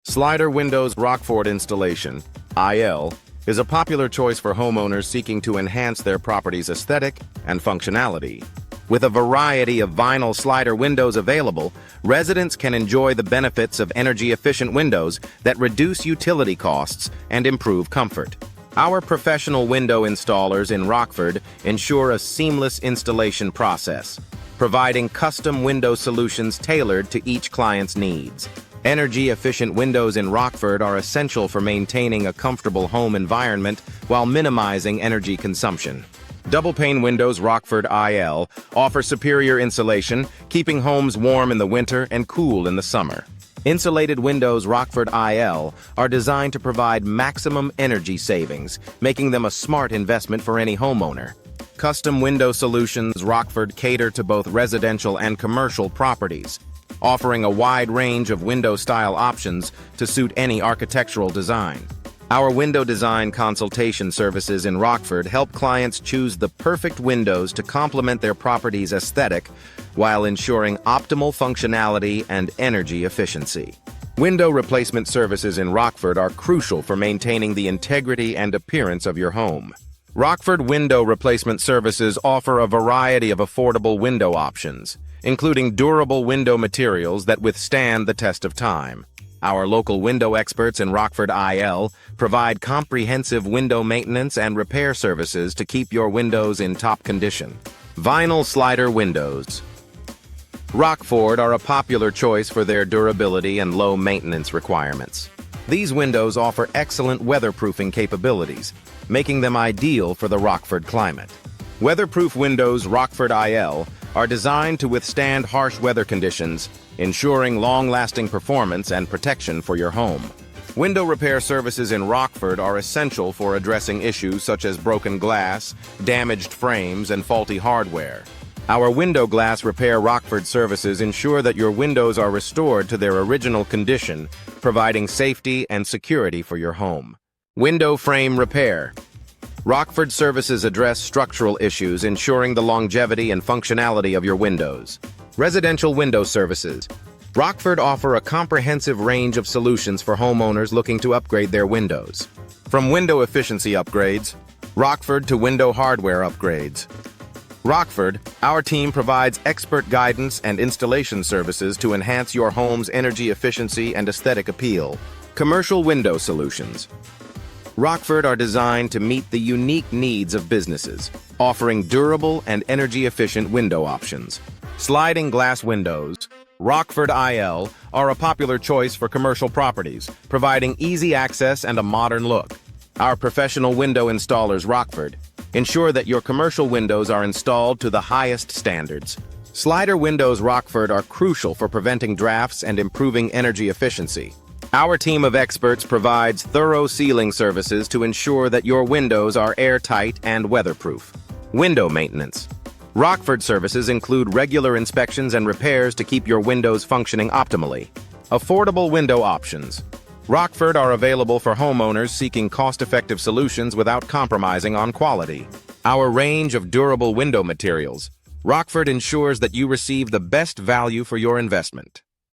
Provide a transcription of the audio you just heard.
Slider Windows Rockford Installation, IL, is a popular choice for homeowners seeking to enhance their property's aesthetic and functionality. With a variety of vinyl slider windows available, residents can enjoy the benefits of energy-efficient windows that reduce utility costs and improve comfort. Our professional window installers in Rockford ensure a seamless installation process, providing custom window solutions tailored to each client's needs. Energy-efficient windows in Rockford are essential for maintaining a comfortable home environment while minimizing energy consumption. Double-pane windows Rockford IL offer superior insulation, keeping homes warm in the winter and cool in the summer. Insulated windows Rockford IL are designed to provide maximum energy savings, making them a smart investment for any homeowner. Custom window solutions Rockford cater to both residential and commercial properties, offering a wide range of window-style options to suit any architectural design. Our window design consultation services in Rockford help clients choose the perfect windows to complement their property's aesthetic while ensuring optimal functionality and energy efficiency. Window replacement services in Rockford are crucial for maintaining the integrity and appearance of your home. Rockford Window Replacement Services offer a variety of affordable window options, including durable window materials that withstand the test of time. Our local window experts in Rockford IL provide comprehensive window maintenance and repair services to keep your windows in top condition. Vinyl slider windows Rockford are a popular choice for their durability and low maintenance requirements. These windows offer excellent weatherproofing capabilities, making them ideal for the Rockford climate. Weatherproof windows Rockford IL are designed to withstand harsh weather conditions, ensuring long-lasting performance and protection for your home. Window repair services in Rockford are essential for addressing issues such as broken glass, damaged frames, and faulty hardware. Our window glass repair Rockford services ensure that your windows are restored to their original condition, providing safety and security for your home. Window frame repair Rockford services address structural issues, ensuring the longevity and functionality of your windows. Residential window services Rockford offer a comprehensive range of solutions for homeowners looking to upgrade their windows. From window efficiency upgrades, Rockford to window hardware upgrades. Rockford, our team provides expert guidance and installation services to enhance your home's energy efficiency and aesthetic appeal. Commercial window solutions Rockford are designed to meet the unique needs of businesses, offering durable and energy-efficient window options. Sliding glass windows Rockford IL are a popular choice for commercial properties, providing easy access and a modern look. Our professional window installers Rockford ensure that your commercial windows are installed to the highest standards. Slider windows Rockford are crucial for preventing drafts and improving energy efficiency. Our team of experts provides thorough sealing services to ensure that your windows are airtight and weatherproof. Window maintenance Rockford services include regular inspections and repairs to keep your windows functioning optimally. Affordable window options Rockford are available for homeowners seeking cost-effective solutions without compromising on quality. Our range of durable window materials Rockford ensures that you receive the best value for your investment.